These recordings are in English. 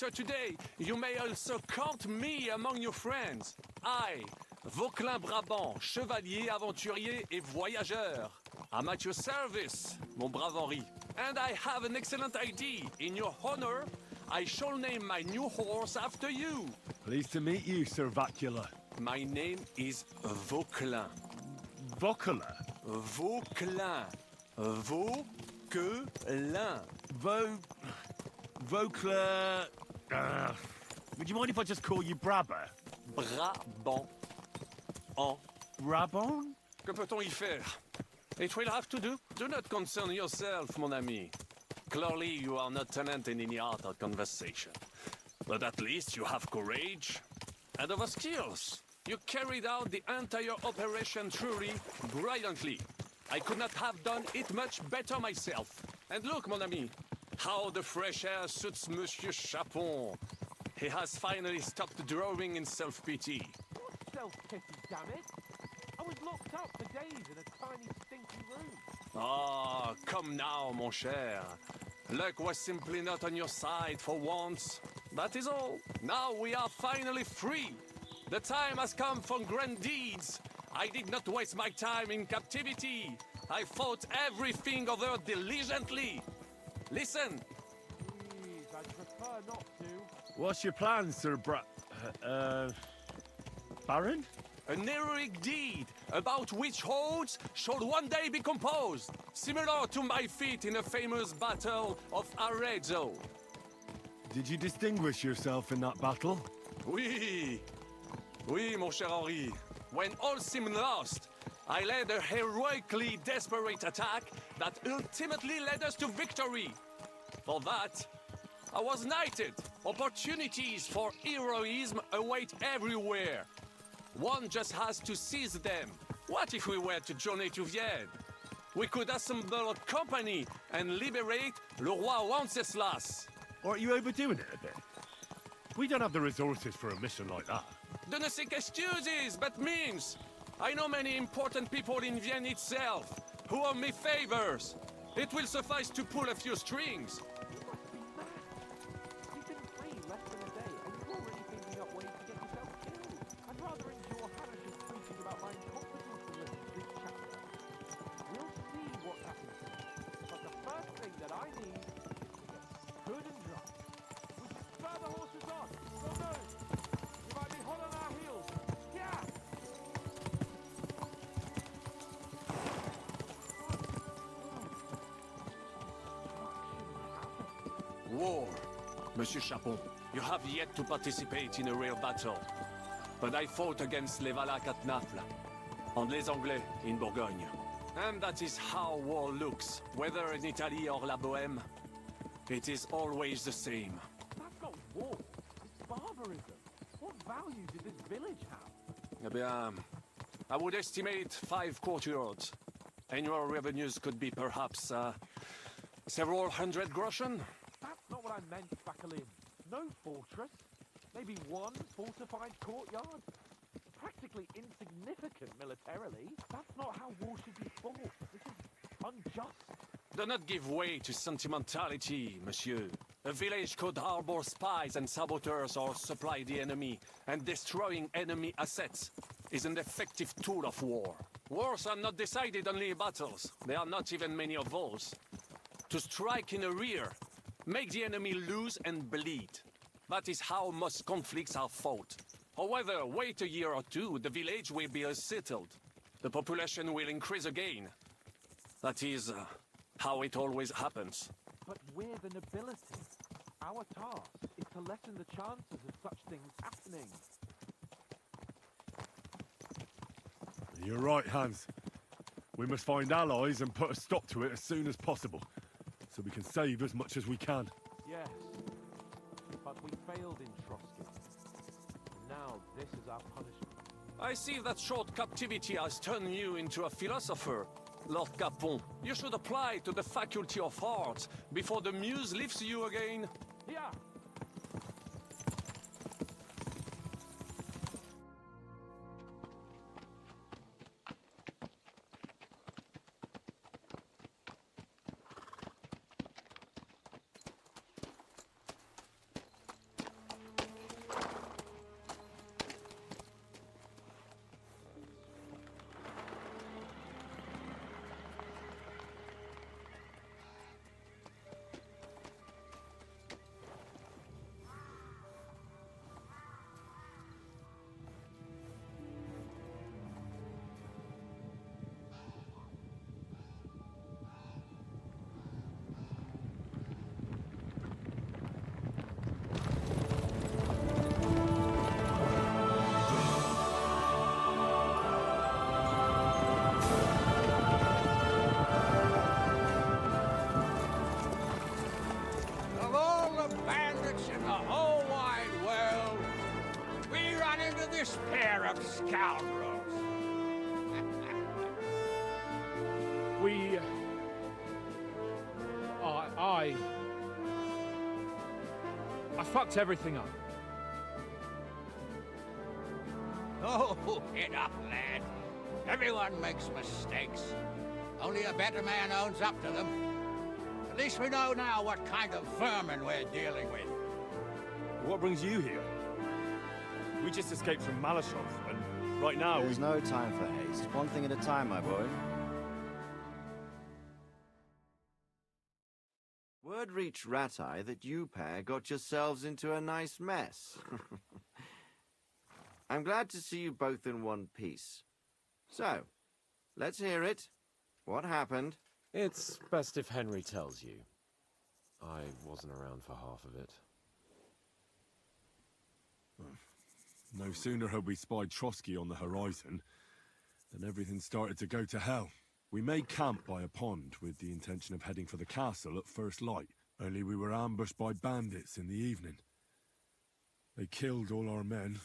after today, you may also count me among your friends. I, Vauquelin Brabant, chevalier, aventurier et voyageur. I'm at your service, mon brave Henri. And I have an excellent idea. In your honor, I shall name my new horse after you. Pleased to meet you, Sir Vacula. My name is Vauquelin. Vauquelin? Vauquelin. Vauquelin. Vauquelin... would you mind if I just call you Brabber? Brabant. En. Brabant? Que peut-on y faire? It will have to do. Do not concern yourself, mon ami. Clearly, you are not talented in the art of conversation. But at least you have courage and other skills. You carried out the entire operation truly brilliantly. I could not have done it much better myself. And look, mon ami, how the fresh air suits Monsieur Chapon. He has finally stopped drawing in self-pity. What self-pity, damn it? I was locked up for days in a tiny, stinky room. Ah, come now, mon cher. Luck was simply not on your side for once. That is all. Now we are finally free. The time has come for grand deeds. I did not waste my time in captivity. I fought everything over diligently. Listen. Please, I'd prefer not to. What's your plan, Sir Baron? An heroic deed about which odes shall one day be composed, similar to my feat in a famous battle of Arezzo. Did you distinguish yourself in that battle? Oui, mon cher Henri. When all seemed lost, I led a heroically desperate attack that ultimately led us to victory. For that, I was knighted. Opportunities for heroism await everywhere. One just has to seize them. What if we were to journey to Vienne? We could assemble a company and liberate le roi Wenceslas. Aren't you overdoing it a bit? We don't have the resources for a mission like that. De ne sais qu'excuses, but means. I know many important people in Vienne itself who owe me favors. It will suffice to pull a few strings. You must be mad. You've been free less than a day, and you're already thinking up ways to get yourself killed. I'd rather endure Harish's preaching about my incompetence than listen to this chapter. We'll see what happens next. But the first thing that I need is to get good and drunk. We should spur the horses on. So move. We might be hot on our heels. Yeah! War, Monsieur Chapon. You have yet to participate in a real battle. But I fought against les Valaques at Naples, and les Anglais in Bourgogne. And that is how war looks, whether in Italy or La Bohème. It is always the same. That's not war. It's barbarism. What value did this village have? Eh bien, I would estimate 5 courtyards. Annual revenues could be perhaps, several hundred groschen. That's not what I meant, Bacalin. No fortress. Maybe one fortified courtyard. Practically insignificant militarily. That's not how war should be fought. This is unjust. Do not give way to sentimentality, monsieur. A village could harbor spies and saboteurs or supply the enemy, and destroying enemy assets is an effective tool of war. Wars are not decided only in battles. There are not even many of those. To strike in the rear, make the enemy lose and bleed. That is how most conflicts are fought. However, wait a year or two, the village will be settled. The population will increase again. That is how it always happens. But we're the nobility. Our task is to lessen the chances of such things happening. You're right, Hans. We must find allies and put a stop to it as soon as possible, so we can save as much as we can. Yes, but we failed in Trotsky. Now this is our punishment. I see that short captivity has turned you into a philosopher, Lord Capon. You should apply to the Faculty of Arts before the muse lifts you again. Yeah. this pair of scoundrels? We... I fucked everything up. Oh, enough, lad. Everyone makes mistakes. Only a better man owns up to them. At least we know now what kind of vermin we're dealing with. What brings you here? We just escaped from Maleshov, and right now There's no time for haste. One thing at a time, my boy. Word reached Ratai that you pair got yourselves into a nice mess. I'm glad to see you both in one piece. So, let's hear it. What happened? It's best if Henry tells you. I wasn't around for half of it. No sooner had we spied Trotsky on the horizon than everything started to go to hell. We made camp by a pond with the intention of heading for the castle at first light, only we were ambushed by bandits in the evening. They killed all our men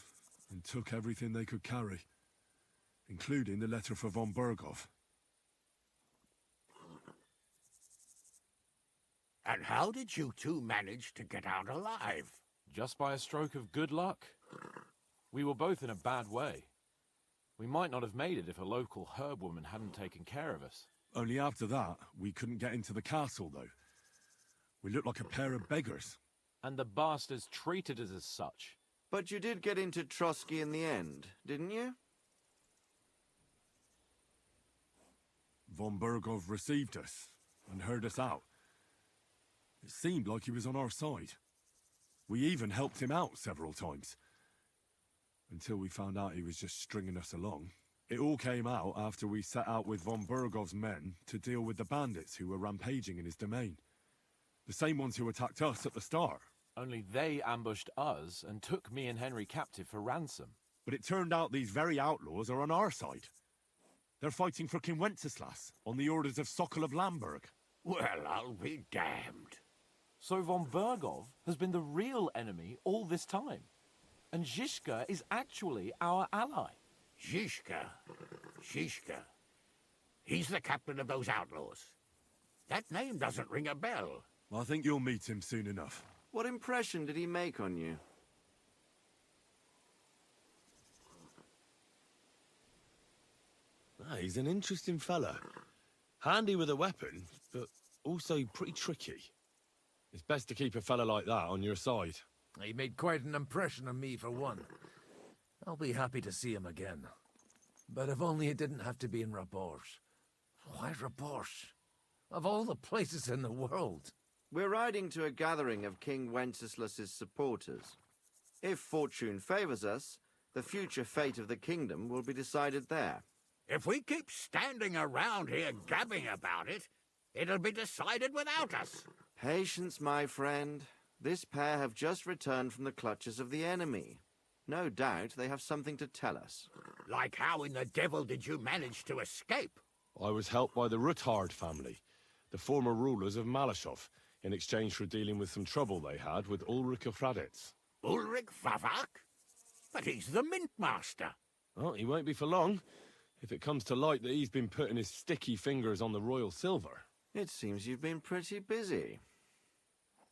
and took everything they could carry, including the letter for von Berghoff. And how did you two manage to get out alive? Just by a stroke of good luck. We were both in a bad way. We might not have made it if a local herb woman hadn't taken care of us. Only after that, we couldn't get into the castle, though. We looked like a pair of beggars. And the bastards treated us as such. But you did get into Trotsky in the end, didn't you? Von Berghoff received us and heard us out. It seemed like he was on our side. We even helped him out several times. Until we found out he was just stringing us along. It all came out after we set out with von Berghoff's men to deal with the bandits who were rampaging in his domain. The same ones who attacked us at the start. Only they ambushed us and took me and Henry captive for ransom. But it turned out these very outlaws are on our side. They're fighting for King Wenceslas on the orders of Sokol of Lamberg. Well, I'll be damned. So von Berghoff has been the real enemy all this time. And Zizka is actually our ally. Zizka. He's the captain of those outlaws. That name doesn't ring a bell. I think you'll meet him soon enough. What impression did he make on you? He's an interesting fella. Handy with a weapon, but also pretty tricky. It's best to keep a fella like that on your side. He made quite an impression on me, for one. I'll be happy to see him again. But if only it didn't have to be in Raborsh. Why Raborsh? Of all the places in the world. We're riding to a gathering of King Wenceslas's supporters. If fortune favors us, the future fate of the kingdom will be decided there. If we keep standing around here gabbing about it, it'll be decided without us. Patience, my friend. This pair have just returned from the clutches of the enemy. No doubt they have something to tell us. Like how in the devil did you manage to escape? I was helped by the Ruthard family, the former rulers of Maleshov, in exchange for dealing with some trouble they had with Ulrich of Raditz. Ulrich Vavak? But he's the mint master. Well, he won't be for long, if it comes to light that he's been putting his sticky fingers on the royal silver. It seems you've been pretty busy.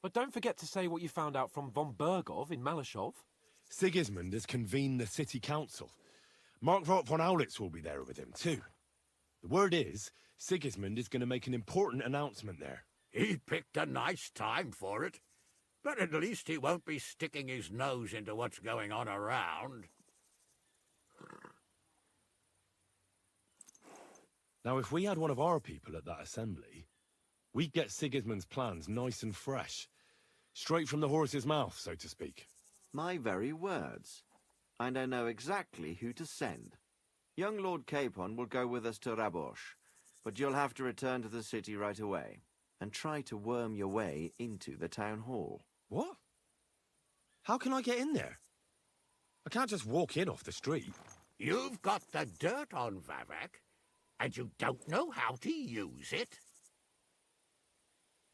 But don't forget to say what you found out from von Berghoff in Maleshov. Sigismund has convened the city council. Markvart von Aulitz will be there with him, too. The word is, Sigismund is going to make an important announcement there. He picked a nice time for it. But at least he won't be sticking his nose into what's going on around. Now, if we had one of our people at that assembly, we'd get Sigismund's plans nice and fresh. Straight from the horse's mouth, so to speak. My very words. And I know exactly who to send. Young Lord Capon will go with us to Raborsh, but you'll have to return to the city right away, and try to worm your way into the town hall. What? How can I get in there? I can't just walk in off the street. You've got the dirt on Vavak, and you don't know how to use it?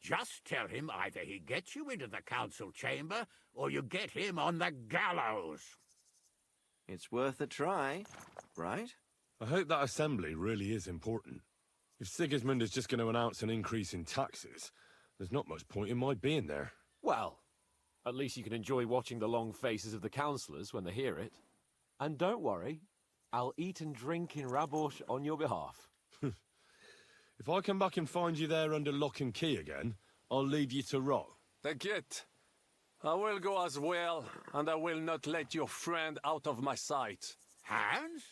Just tell him either he gets you into the council chamber, or you get him on the gallows. It's worth a try, right? I hope that assembly really is important. If Sigismund is just going to announce an increase in taxes, there's not much point in my being there. Well, at least you can enjoy watching the long faces of the councillors when they hear it. And don't worry, I'll eat and drink in Rabosh on your behalf. If I come back and find you there under lock and key again, I'll leave you to rot. T'inquiète. I will go as well, and I will not let your friend out of my sight. Hans?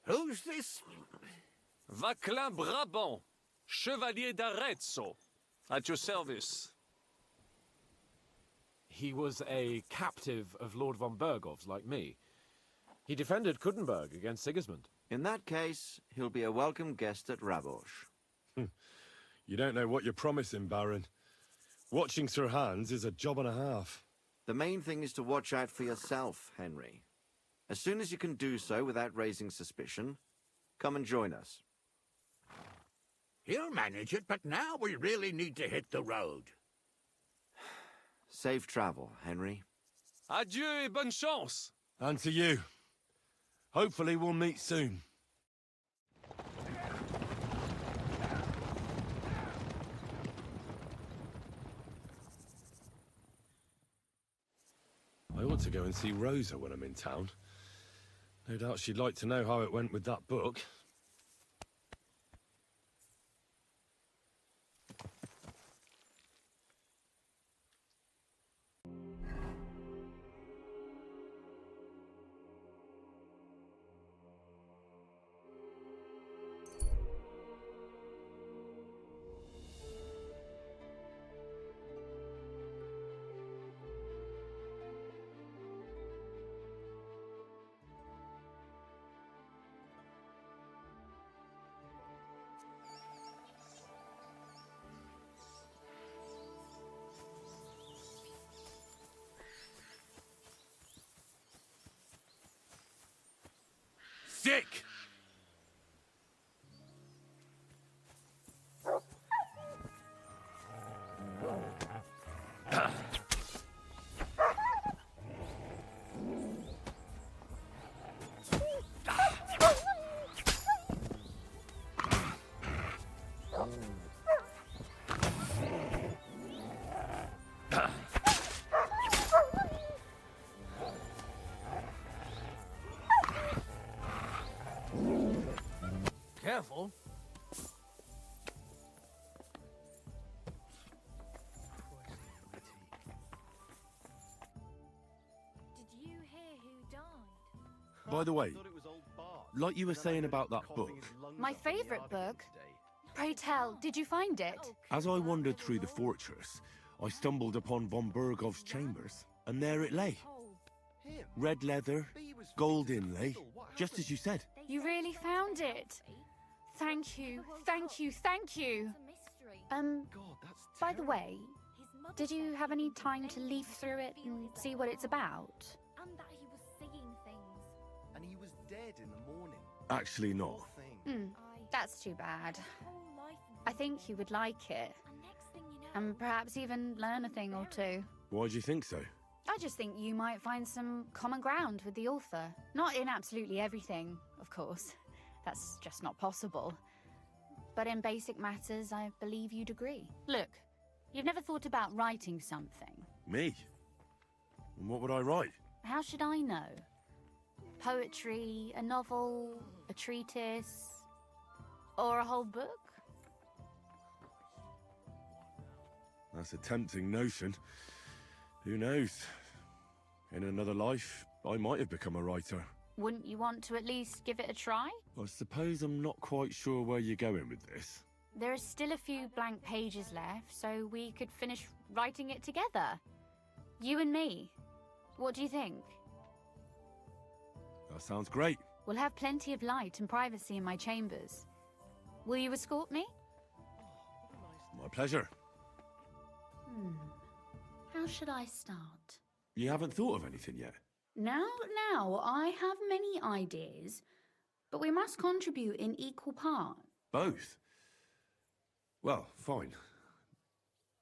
Who's this? Vaclin Brabant, Chevalier d'Arezzo, at your service. He was a captive of Lord von Bergov's, like me. He defended Kuttenberg against Sigismund. In that case, he'll be a welcome guest at Rabosh. You don't know what you're promising, Baron. Watching Sir Hans is a job and a half. The main thing is to watch out for yourself, Henry. As soon as you can do so without raising suspicion, come and join us. He'll manage it, but now we really need to hit the road. Safe travel, Henry. Adieu et bonne chance! And to you. Hopefully we'll meet soon. I ought to go and see Rosa when I'm in town. No doubt she'd like to know how it went with that book. Sick! Careful. Did you hear who died? By the way, like you were saying about that book, My favourite book? Pray tell, did you find it? as I wandered through the fortress, I stumbled upon von Bergov's chambers, and there it lay. Red leather, gold inlay, just as you said. You really found it? Thank you, thank you, thank you. By the way, did you have any time to leaf through it and see what it's about? And that he was seeing things. And he was dead in the morning. Actually not. That's too bad. I think you would like it, And next thing you know, and perhaps even learn a thing or two. Why do you think so? I just think you might find some common ground with the author. Not in absolutely everything, of course. That's just not possible. But in basic matters, I believe you'd agree. Look, you've never thought about writing something. Me? And what would I write? How should I know? Poetry, a novel, a treatise, or a whole book? That's a tempting notion. Who knows? In another life, I might have become a writer. Wouldn't you want to at least give it a try? I suppose I'm not quite sure where you're going with this. There are still a few blank pages left, so we could finish writing it together. You and me. What do you think? That sounds great. We'll have plenty of light and privacy in my chambers. Will you escort me? My pleasure. How should I start? You haven't thought of anything yet? Now, I have many ideas, but we must contribute in equal part. Both? Well, fine.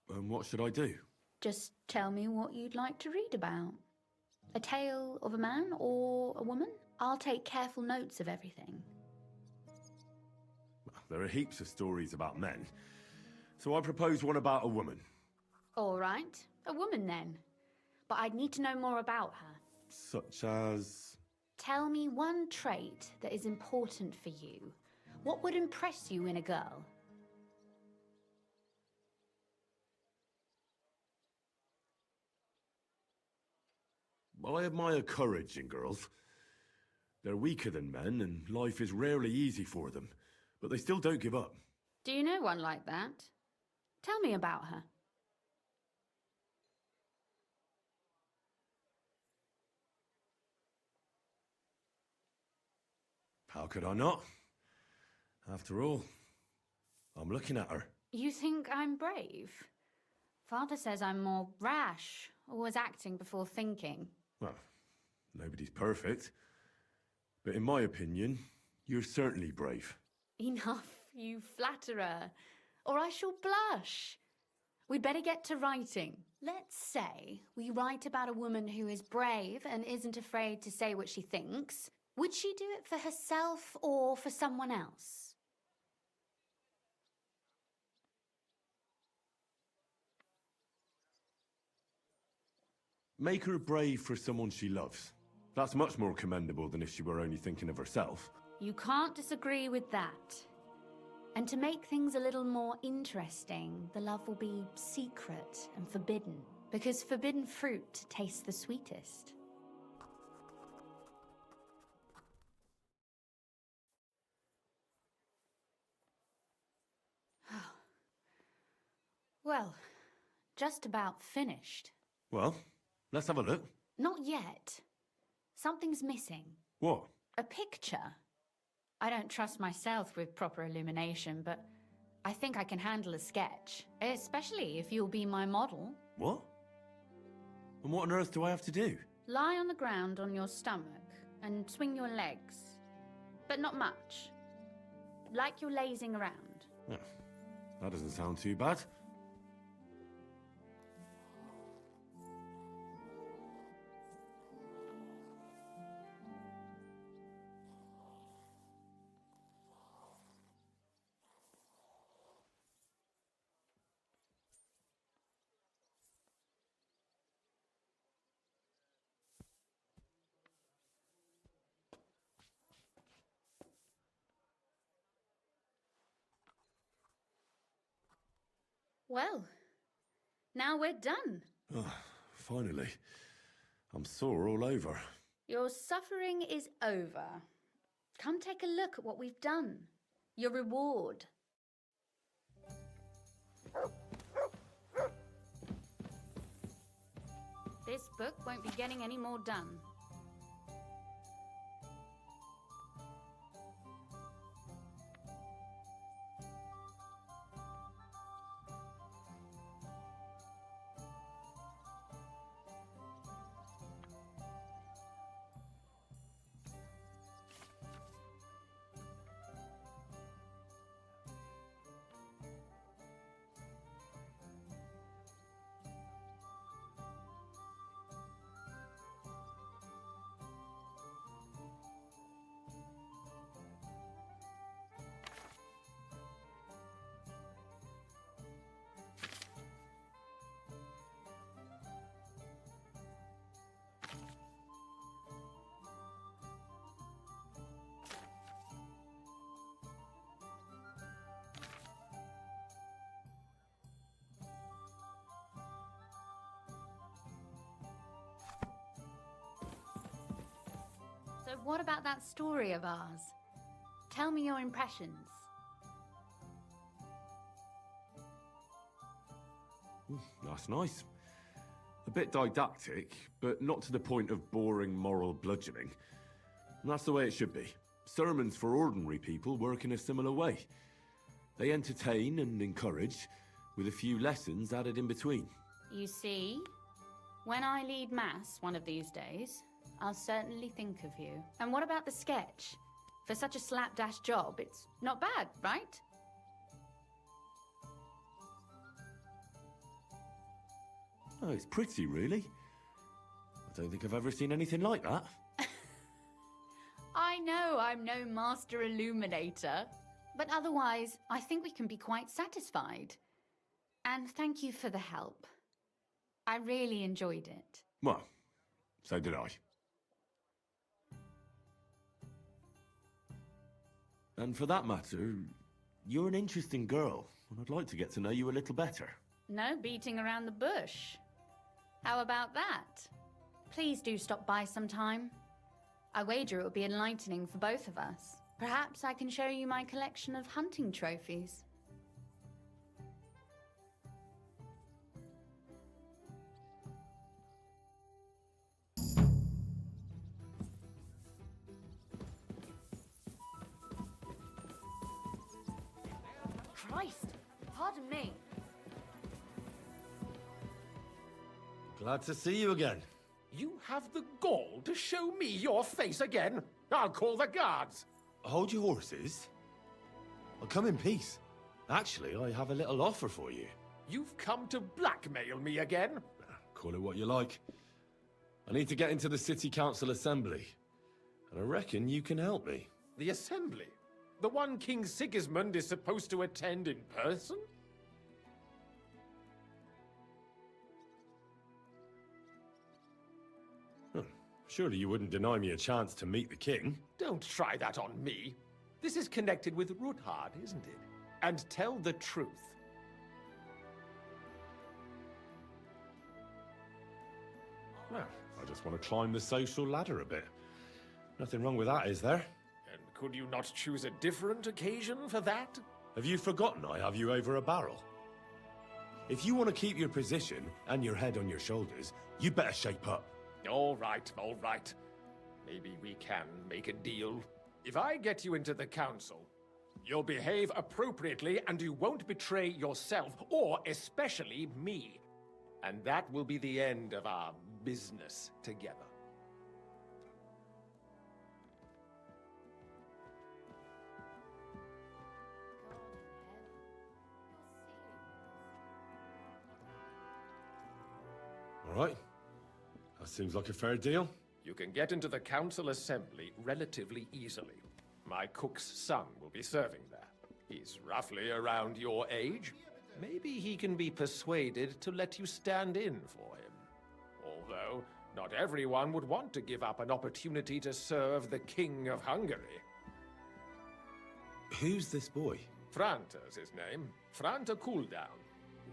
What should I do? Just tell me what you'd like to read about. A tale of a man or a woman? I'll take careful notes of everything. There are heaps of stories about men, so I propose one about a woman. All right, a woman then. But I'd need to know more about her. Such as... Tell me one trait that is important for you. What would impress you in a girl? Well, I admire courage in girls. They're weaker than men, and life is rarely easy for them, but they still don't give up. Do you know one like that? Tell me about her. How could I not? After all, I'm looking at her. You think I'm brave? Father says I'm more rash, always acting before thinking. Well, nobody's perfect. But in my opinion, you're certainly brave. Enough, you flatterer, or I shall blush. We'd better get to writing. Let's say we write about a woman who is brave and isn't afraid to say what she thinks. Would she do it for herself or for someone else? Make her brave for someone she loves. That's much more commendable than if she were only thinking of herself. You can't disagree with that. And to make things a little more interesting, the love will be secret and forbidden, because forbidden fruit tastes the sweetest. Well, just about finished. Well, let's have a look. Not yet. Something's missing. What? A picture. I don't trust myself with proper illumination, but I think I can handle a sketch, especially if you'll be my model. What? And what on earth do I have to do? Lie on the ground on your stomach and swing your legs, but not much. Like you're lazing around. Oh, that doesn't sound too bad. Well, now we're done. Oh, finally. I'm sore all over. Your suffering is over. Come take a look at what we've done. Your reward. This book won't be getting any more done. So what about that story of ours? Tell me your impressions. That's nice. A bit didactic, but not to the point of boring moral bludgeoning. And that's the way it should be. Sermons for ordinary people work in a similar way. They entertain and encourage, with a few lessons added in between. You see, when I lead mass one of these days, I'll certainly think of you. And what about the sketch? For such a slapdash job, it's not bad, right? Oh, it's pretty, really. I Don't think I've ever seen anything like that. I know I'm no master illuminator, but otherwise, I think we can be quite satisfied. And thank you for the help. I really enjoyed it. Well, so did I. And for that matter, you're an interesting girl, and I'd like to get to know you a little better. No beating around the bush. How about that? Please do stop by sometime. I wager it will be enlightening for both of us. Perhaps I can show you my collection of hunting trophies. Christ! Pardon me. Glad to see you again. You have the gall to show me your face again? I'll call the guards. Hold your horses. I'll come in peace. Actually, I have a little offer for you. You've come to blackmail me again? Call it what you like. I need to get into the city council assembly, and I reckon you can help me. The assembly? The one King Sigismund is supposed to attend in person? Surely you wouldn't deny me a chance to meet the king? Don't try that on me. This is connected with Ruthard, isn't it? And tell the truth. Well, I just want to climb the social ladder a bit. Nothing wrong with that, is there? And could you not choose a different occasion for that? Have you forgotten I have you over a barrel? If you want to keep your position and your head on your shoulders, you better shape up. All right, all right. Maybe we can make a deal. If I get you into the council, you'll behave appropriately and you won't betray yourself, or especially me. And that will be the end of our business together. All right. That seems like a fair deal. You can get into the council assembly relatively easily. My cook's son will be serving there. He's roughly around your age. Maybe he can be persuaded to let you stand in for him. Although, not everyone would want to give up an opportunity to serve the King of Hungary. Who's this boy? Franta's his name. Franta Cooldown.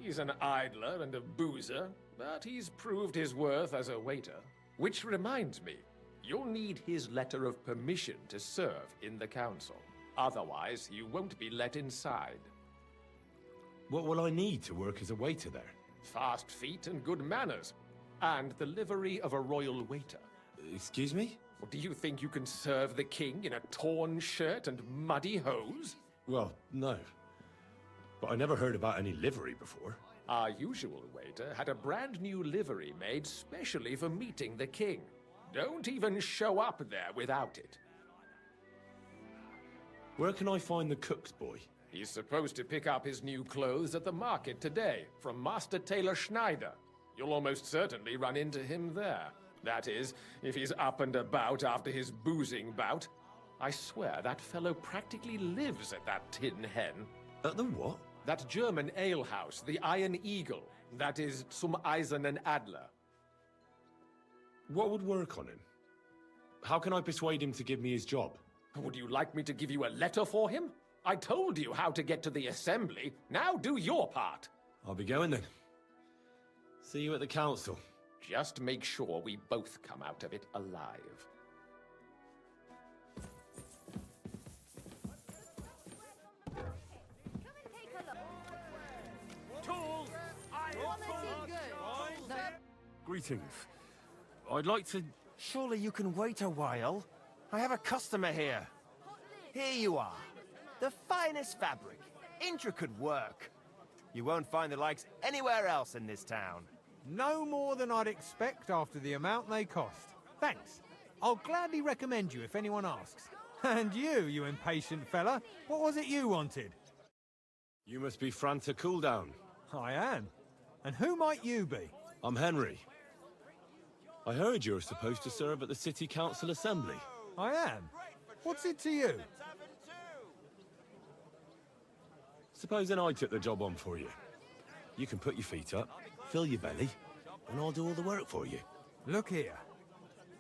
He's an idler and a boozer, but he's proved his worth as a waiter. Which reminds me, you'll need his letter of permission to serve in the council. Otherwise, you won't be let inside. What will I need to work as a waiter there? Fast feet and good manners. And the livery of a royal waiter. Excuse me? Or do you think you can serve the king in a torn shirt and muddy hose? Well, no. But I never heard about any livery before. Our usual waiter had a brand new livery made specially for meeting the king. Don't even show up there without it. Where can I find the cook's boy? He's supposed to pick up his new clothes at the market today, from Master Tailor Schneider. You'll almost certainly run into him there. That is, if he's up and about after his boozing bout. I swear that fellow practically lives at that Tin Hen. At the what? That German alehouse, the Iron Eagle. That is Zum Eisernen Adler. What would work on him? How can I persuade him to give me his job? Would you like me to give you a letter for him? I told you how to get to the assembly. Now do your part. I'll be going then. See you at the council. Just make sure we both come out of it alive. Greetings. I'd like to... Surely you can wait a while. I have a customer here. Here you are. The finest fabric. Intricate work. You won't find the likes anywhere else in this town. No more than I'd expect after the amount they cost. Thanks. I'll gladly recommend you if anyone asks. And you impatient fella, what was it you wanted? You must be Franta Cooldown. I am. And who might you be? I'm Henry. I heard you're supposed to serve at the City Council Assembly. I am. What's it to you? Supposing I took the job on for you. You can put your feet up, fill your belly, and I'll do all the work for you. Look here.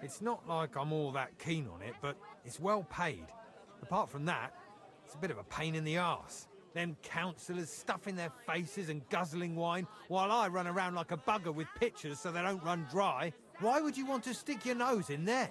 It's not like I'm all that keen on it, but it's well paid. Apart from that, it's a bit of a pain in the arse. Them councillors stuffing their faces and guzzling wine, while I run around like a bugger with pitchers so they don't run dry. Why would you want to stick your nose in there?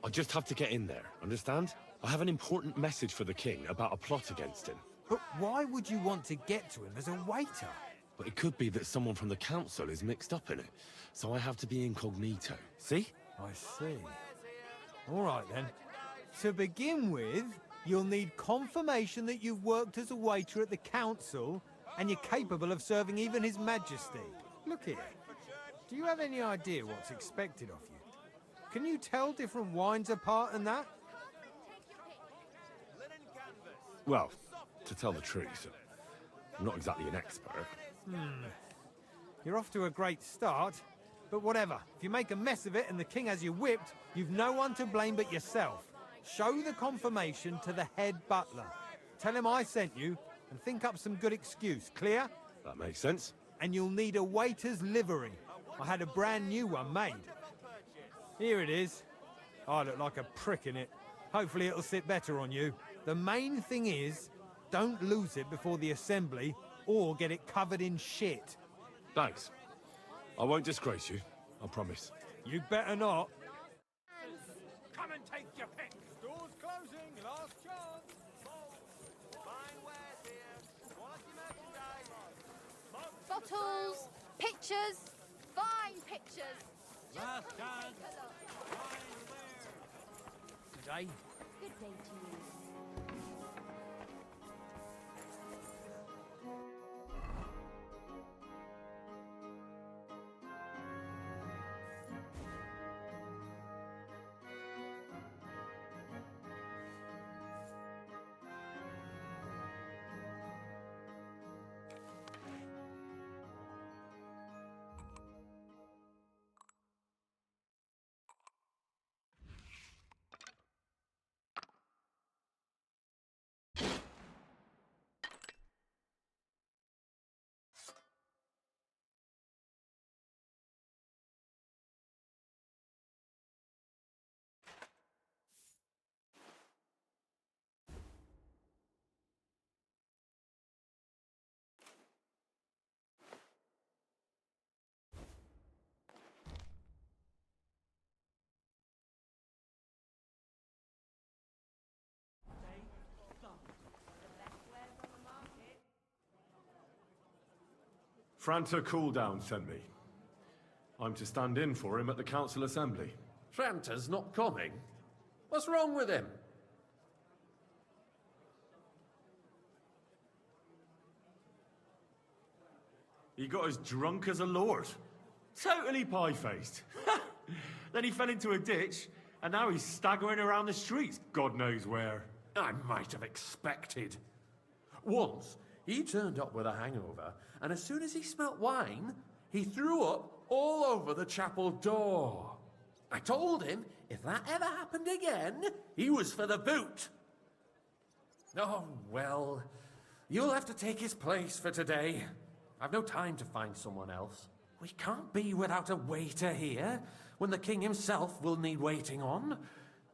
I just have to get in there, understand? I have an important message for the king about a plot against him. But why would you want to get to him as a waiter? But it could be that someone from the council is mixed up in it, so I have to be incognito. See? I see. All right, then. To begin with, you'll need confirmation that you've worked as a waiter at the council and you're capable of serving even His Majesty. Look here. Do you have any idea what's expected of you? Can you tell different wines apart and that? Well, to tell the truth, I'm not exactly an expert. You're off to a great start, but whatever. If you make a mess of it and the king has you whipped, you've no one to blame but yourself. Show the confirmation to the head butler. Tell him I sent you and think up some good excuse. Clear? That makes sense. And you'll need a waiter's livery. I had a brand new one made. Here it is. I look like a prick in it. Hopefully it'll sit better on you. The main thing is, don't lose it before the assembly or get it covered in shit. Thanks. I won't disgrace you, I promise. You better not. Come and take your pick. Doors closing, last chance. Fine wares here. Quality merchandise. Bottles, pictures, fine pictures. Last chance. Good day. Good day to you. Franta Cooldown sent me. I'm to stand in for him at the council assembly. Franta's not coming. What's wrong with him? He got as drunk as a lord. Totally pie-faced. Then he fell into a ditch, and now he's staggering around the streets, God knows where. I might have expected. Once, he turned up with a hangover, and as soon as he smelt wine, he threw up all over the chapel door. I told him if that ever happened again, he was for the boot. Oh, well, you'll have to take his place for today. I've no time to find someone else. We can't be without a waiter here, when the king himself will need waiting on.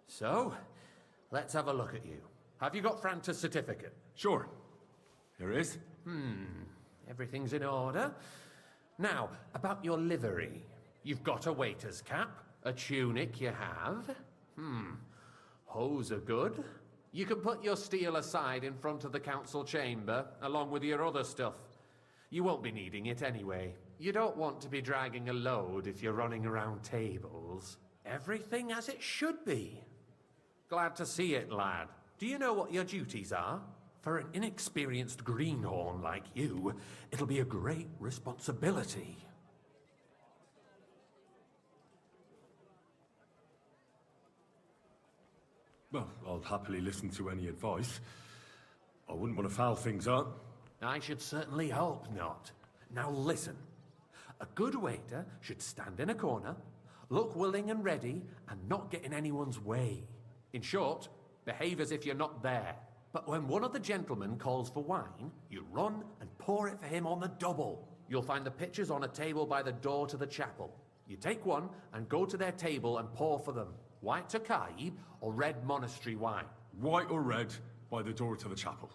So, let's have a look at you. Have you got Franta's certificate? Sure. Here it is. Everything's in order. Now, about your livery. You've got a waiter's cap, a tunic you have. Hose are good. You can put your steel aside in front of the council chamber, along with your other stuff. You won't be needing it anyway. You don't want to be dragging a load if you're running around tables. Everything as it should be. Glad to see it, lad. Do you know what your duties are? For an inexperienced greenhorn like you, it'll be a great responsibility. Well, I'll happily listen to any advice. I wouldn't want to foul things up. I should certainly hope not. Now listen. A good waiter should stand in a corner, look willing and ready, and not get in anyone's way. In short, behave as if you're not there. But when one of the gentlemen calls for wine, you run and pour it for him on the double. You'll find the pitchers on a table by the door to the chapel. You take one and go to their table and pour for them. White Tokai or red monastery wine. White or red, by the door to the chapel.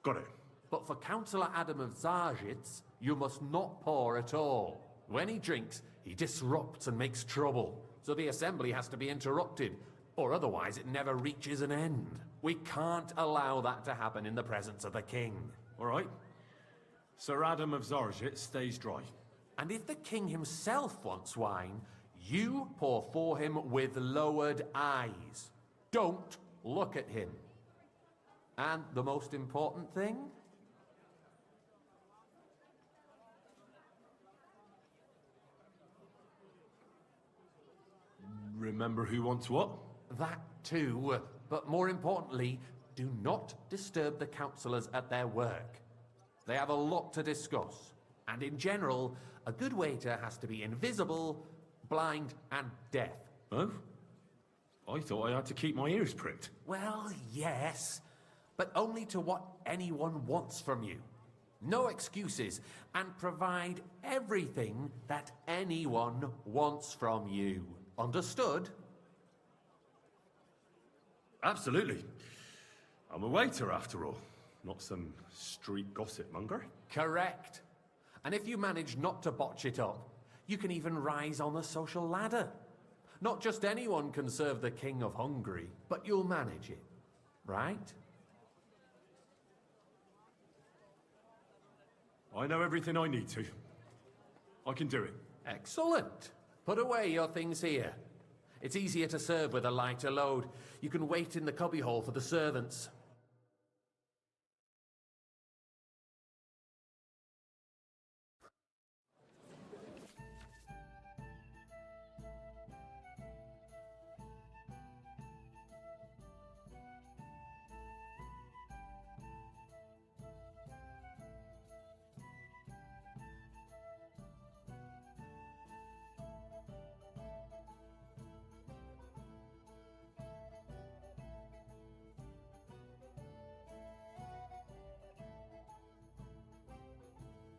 Got it. But for Councillor Adam of Zarzhitz, you must not pour at all. When he drinks, he disrupts and makes trouble. So the assembly has to be interrupted, or otherwise it never reaches an end. We can't allow that to happen in the presence of the king. All right. Sir Adam of Zarzhitz stays dry. And if the king himself wants wine, you pour for him with lowered eyes. Don't look at him. And the most important thing? Remember who wants what? That too, but more importantly, do not disturb the councillors at their work. They have a lot to discuss, and in general, a good waiter has to be invisible, blind, and deaf. Oh? I thought I had to keep my ears pricked. Well, yes, but only to what anyone wants from you. No excuses, and provide everything that anyone wants from you. Understood? Absolutely. I'm a waiter, after all. Not some street gossip monger. Correct. And if you manage not to botch it up, you can even rise on the social ladder. Not just anyone can serve the King of Hungary, but you'll manage it, right? I know everything I need to. I can do it. Excellent. Put away your things here. It's easier to serve with a lighter load. You can wait in the cubbyhole for the servants.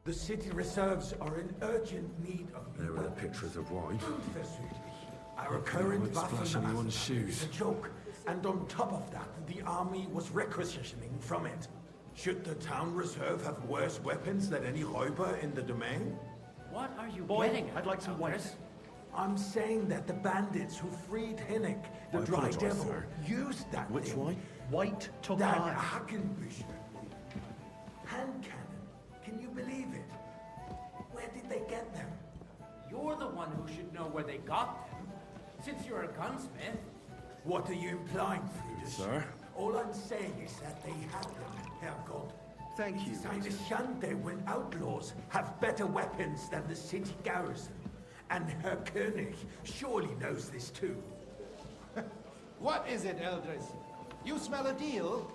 The city reserves are in urgent need of new There are the weapons. pictures of wine. Our current Splash anyone's shoes. is a joke, and on top of that, the army was requisitioning from it. Should the town reserve have worse weapons than any Räuber in the domain? What are you getting at? I'd like some white. I'm saying that the bandits who freed Hinnick, the I Dry apologize, Devil, sir. used that Which thing. wine? White Tokai. That Hackenbücher. Hand cannon. Can you believe it? Where did they get them? You're the one who should know where they got them, since you're a gunsmith. What are you implying, Friedrich? Sir? All I'm saying is that they had them, Herrgott. Thank you. It's eine Schande when outlaws have better weapons than the city garrison. And Herr König surely knows this too. What is it, Eldris? You smell a deal?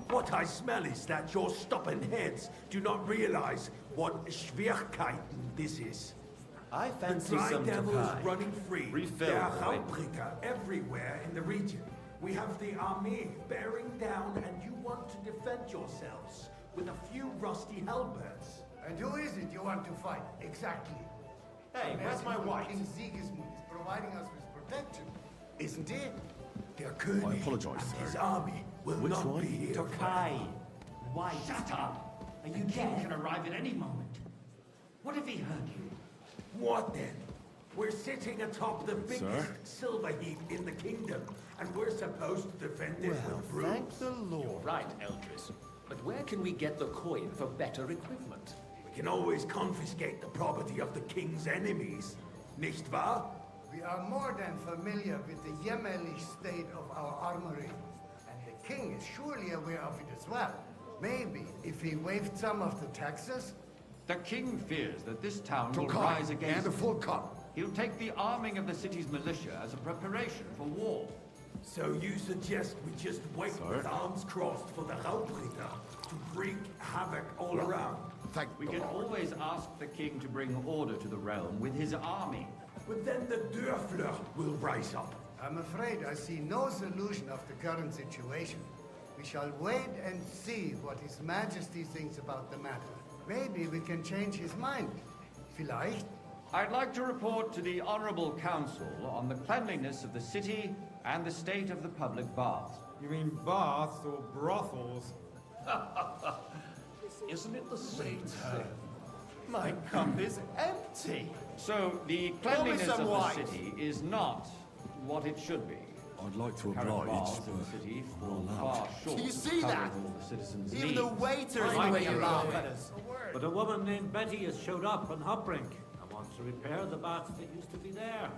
What I smell is that your stubborn heads do not realize what Schwierigkeiten this is. I fancy the Dry some Devil Tokai. is running free. Refill, There are boy. Raubbricker everywhere in the region. We have the army bearing down, and you want to defend yourselves with a few rusty halberds. And who is it you want to fight, exactly? Hey, where's my wife? King Sigismundo is providing us with protection, isn't he? Der König I apologize, and his sir. army will Which not one? be here. Tokai. Why? Shut up. A king can arrive at any moment. What if he heard you? What then? We're sitting atop the biggest Sir? silver heap in the kingdom, and we're supposed to defend it with brutes. Thank the Lord. Right, Eldris. But where can we get the coin for better equipment? We can always confiscate the property of the king's enemies, nicht wahr? We are more than familiar with the jämmerlich state of our armory, and the king is surely aware of it as well. Maybe if he waived some of the taxes. The king fears that this town will Tokai, rise against... and a full cup. He'll take the arming of the city's militia as a preparation for war. So you suggest we just wait with arms crossed for the Raubritter to wreak havoc all around? We can always ask the king to bring order to the realm with his army. But then the Dörfler will rise up. I'm afraid I see no solution of the current situation. We shall wait and see what His Majesty thinks about the matter. Maybe we can change his mind. Vielleicht? I'd like to report to the Honorable Council on the cleanliness of the city and the state of the public baths. You mean baths or brothels? Isn't it the same thing? My cup is empty. So, the Pour me cleanliness some of the wine. city is not what it should be. I'd like to Current oblige, baths in the but city I'm fall not far allowed. short Do you of see covering that? all the citizens' Even needs. the waiter is Right, making a you're laugh right. at us. But a woman named Betty has showed up on Hopbrink and wants to repair the baths that used to be there.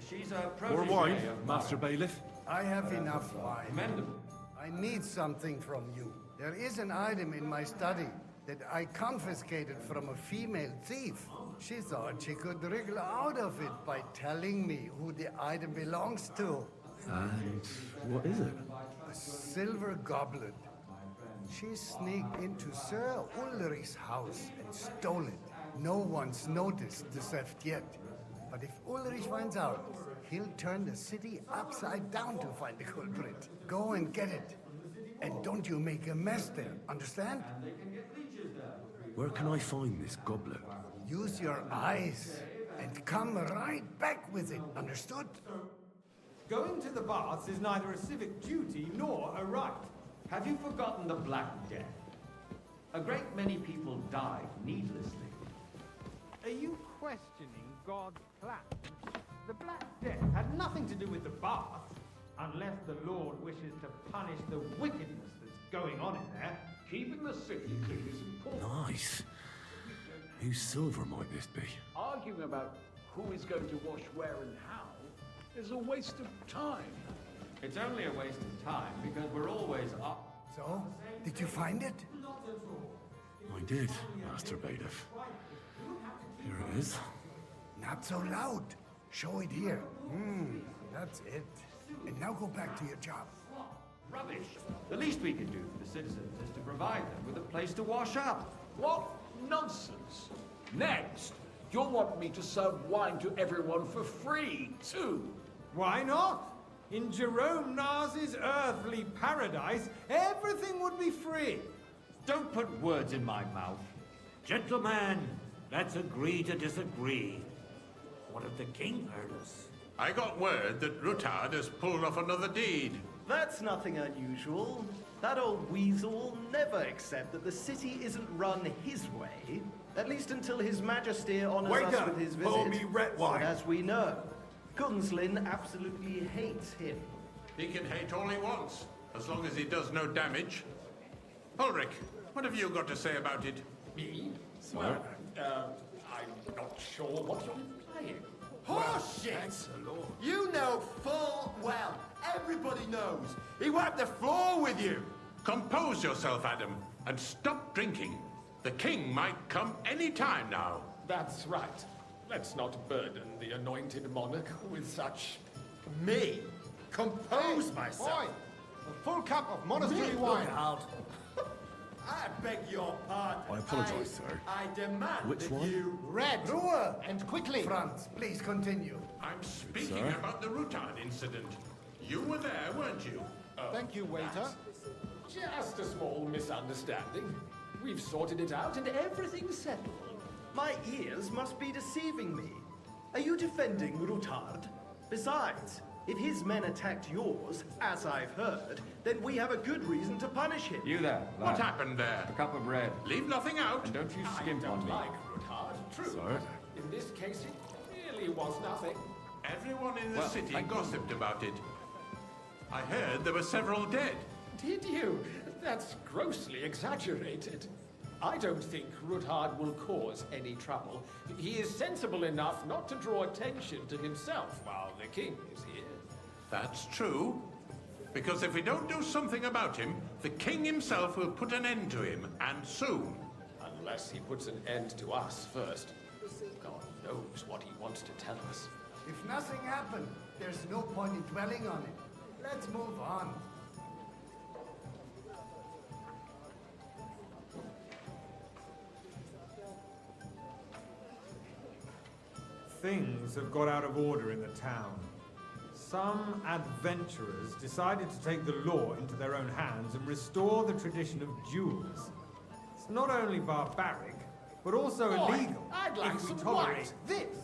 She's a More protégé wine, of Master mine. Bailiff? I have enough wine. Commendable. I need something from you. There is an item in my study that I confiscated from a female thief. She thought she could wriggle out of it by telling me who the item belongs to. And what is it? A silver goblet. She sneaked into Sir Ulrich's house and stole it. No one's noticed the theft yet. But if Ulrich finds out, he'll turn the city upside down to find the culprit. Go and get it. And don't you make a mess there, understand? Where can I find this goblet? Use your eyes and come right back with it, understood? Going to the baths is neither a civic duty nor a right. Have you forgotten the Black Death? A great many people died needlessly. Are you questioning God's plan? The Black Death had nothing to do with the bath, unless the Lord wishes to punish the wickedness that's going on in there. Keeping the city clean is important. Nice. Whose silver might this be? Arguing about who is going to wash where and how is a waste of time. It's only a waste of time because we're always up. So, did you find it? I did, Master Bailiff. Here it is. Not so loud. Show it here. That's it. And now go back to your job. Rubbish. The least we can do for the citizens is to provide them with a place to wash up. What nonsense! Next, you'll want me to serve wine to everyone for free, too. Why not? In Jerome Nas's earthly paradise, everything would be free. Don't put words in my mouth. Gentlemen, let's agree to disagree. What if the king heard us? I got word that Rutard has pulled off another deed. That's nothing unusual. That old weasel will never accept that the city isn't run his way, at least until His Majesty honors Waiter, us with his visit. pour me red wine. But as we know, Gunslin absolutely hates him. He can hate all he wants, as long as he does no damage. Ulrich, what have you got to say about it? Me? Sir? I'm not sure what you're implying. Horseshit! You know full well, everybody knows, he wiped the floor with you! Compose yourself, Adam, and stop drinking. The king might come any time now. That's right. Let's not burden the anointed monarch with such... Me? Compose myself? Boy, a full cup of monastery wine. Out. I beg your pardon. I apologize, sir. I demand Which that one? you... Red. Ruhe! And quickly. Franz, please continue. I'm speaking Sir? about the Rutard incident. You were there, weren't you? Thank you, waiter. Just a small misunderstanding. We've sorted it out and everything's settled. My ears must be deceiving me. Are you defending Rutard? Besides, if his men attacked yours, as I've heard, then we have a good reason to punish him. You there, lad. What happened there? A cup of bread. Leave nothing out. And don't you I skimp don't on me. like Rutard, true. Sir? In this case, it really was nothing. Everyone in the Well, city thank you. gossiped about it. I heard there were several dead. Did you? That's grossly exaggerated. I don't think Rutard will cause any trouble. He is sensible enough not to draw attention to himself while the king is here. That's true. Because if we don't do something about him, the king himself will put an end to him, and soon. Unless he puts an end to us first. God knows what he wants to tell us. If nothing happened, there's no point in dwelling on it. Let's move on. Things have got out of order in the town. Some adventurers decided to take the law into their own hands and restore the tradition of duels. It's not only barbaric, but also illegal. I'd like if we some tolerate white. this.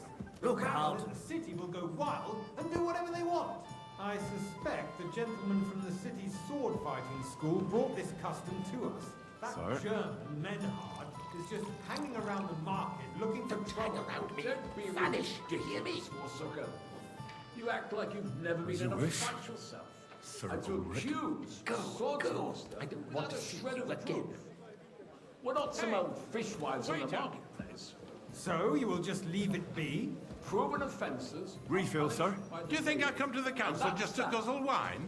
Look the rabble out. in the city will go wild and do whatever they want. I suspect the gentleman from the city's sword-fighting school brought this custom to us. That Sir? German Menhard is just hanging around the market looking for trouble. around me. Don't be Vanish. rude. Do you hear me? Swassucker. You act like you've never been you in a wish. fight yourself. Sir And to Ulrich. accuse Go, swords go. master I don't want without to a see shred you of again. proof. We're not some old fishwives in the Waiter. marketplace. So you will just leave it be? Proven offences. Refill, sir. Do you think I come to the council just to guzzle wine?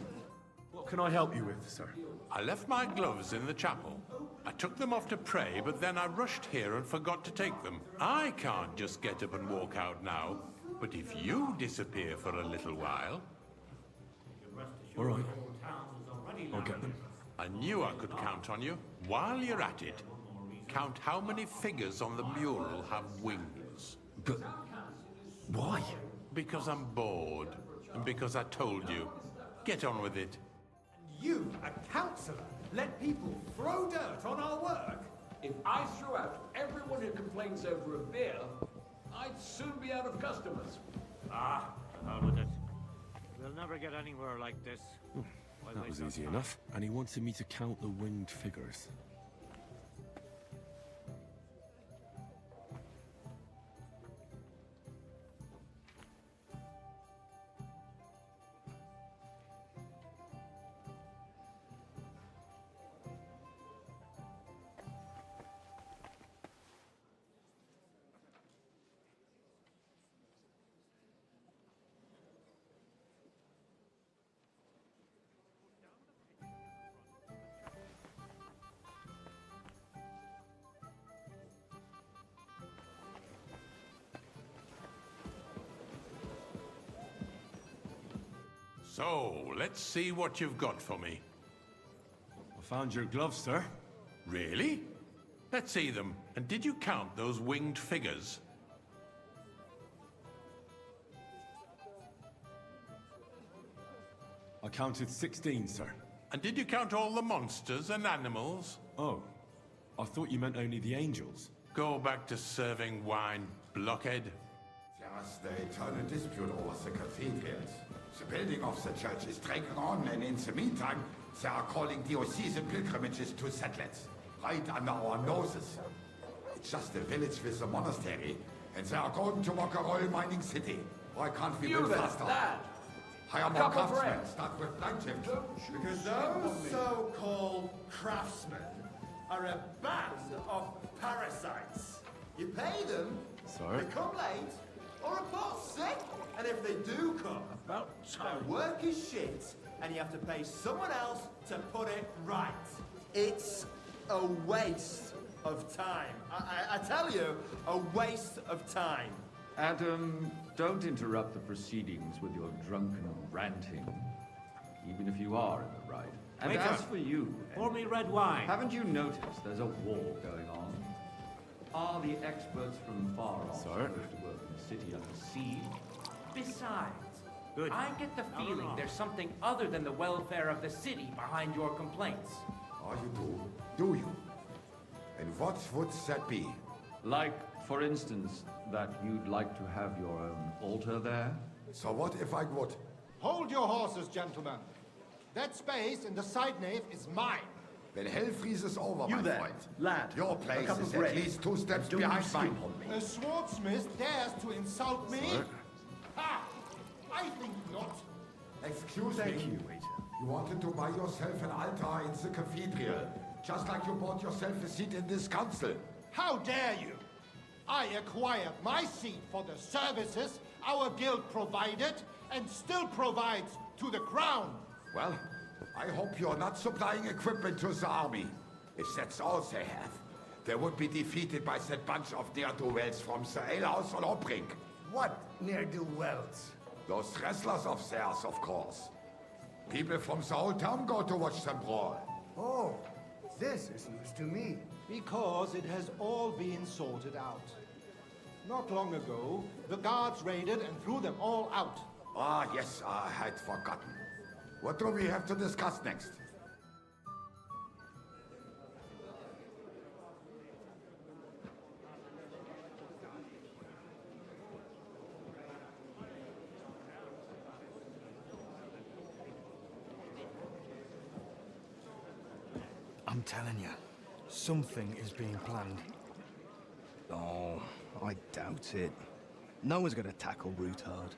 What can I help you with, sir? I left my gloves in the chapel. I took them off to pray, but then I rushed here and forgot to take them. I can't just get up and walk out now. But if you disappear for a little while... All right. I'll get them. I knew I could count on you. While you're at it, count how many figures on the mural have wings. But why? Because I'm bored, and because I told you. Get on with it. You, a councillor, let people throw dirt on our work? If I threw out everyone who complains over a beer, I'd soon be out of customers. Ah, hell with it. We'll never get anywhere like this. Why That waste was our easy time? enough. And he wanted me to count the winged figures. So, let's see what you've got for me. I found your gloves, sir. Really? Let's see them. And did you count those winged figures? I counted 16, sir. And did you count all the monsters and animals? Oh, I thought you meant only the angels. Go back to serving wine, blockhead. There's the eternal dispute over the cathedrals. The building of the church is dragging on, and in the meantime, they are calling diocesan pilgrimages to settlers, right under our noses. It's just a village with a monastery, and they are going to make a royal mining city. Why can't we build faster? Hire more craftsmen, start with night shifts. Because those so-called craftsmen are a band of parasites. You pay them, Sorry? they come late, or report sick, and if they do come, their work is shit, and you have to pay someone else to put it right. It's a waste of time. I tell you, a waste of time. Adam, don't interrupt the proceedings with your drunken ranting, even if you are in the right. And Waiter, as for you, pour me red wine. haven't you noticed there's a war going on? Are the experts from far off supposed to work in the city under siege? Besides, I get the feeling there's something other than the welfare of the city behind your complaints. Oh, you do? Do you? And what would that be? Like, for instance, that you'd like to have your own altar there? So what if I would? Hold your horses, gentlemen. That space in the side nave is mine. When hell freezes over, You my there, friend. lad. Your A place cup is of at bread. least 2 steps Don't behind skip mine. on me. A swordsmith dares to insult me? Sir? Ha! I think not. Excuse Thank me. you, waiter. You wanted to buy yourself an altar in the cathedral, just like you bought yourself a seat in this council. How dare you? I acquired my seat for the services our guild provided and still provides to the crown. Well, I hope you're not supplying equipment to the army. If that's all they have, they would be defeated by that bunch of ne'er-do-wells from the alehouse on Obrink. What ne'er-do-wells? Those wrestlers of theirs, of course. People from the whole town go to watch them brawl. Oh, this is news to me. Because it has all been sorted out. Not long ago, the guards raided and threw them all out. Ah, yes, I had forgotten. What do we have to discuss next? I'm telling you, something is being planned. Oh, I doubt it. No one's gonna tackle Root hard.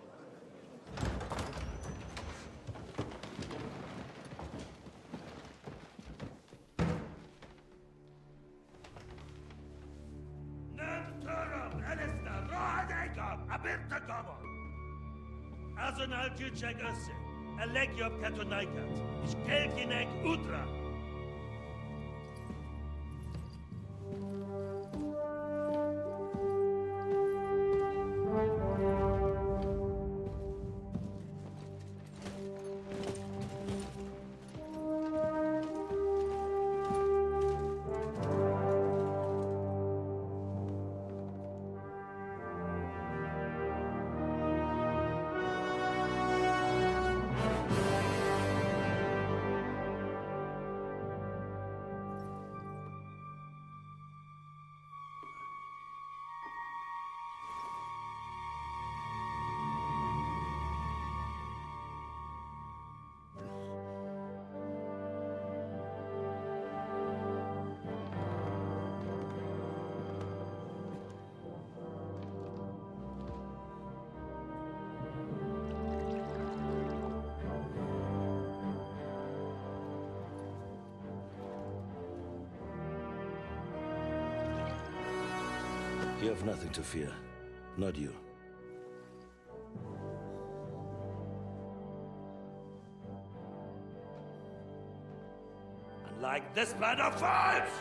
Azonaltyuczek össze, a legjobb katonaikat, és kelkinek útra! You have nothing to fear. Not you. Unlike this plan of fights!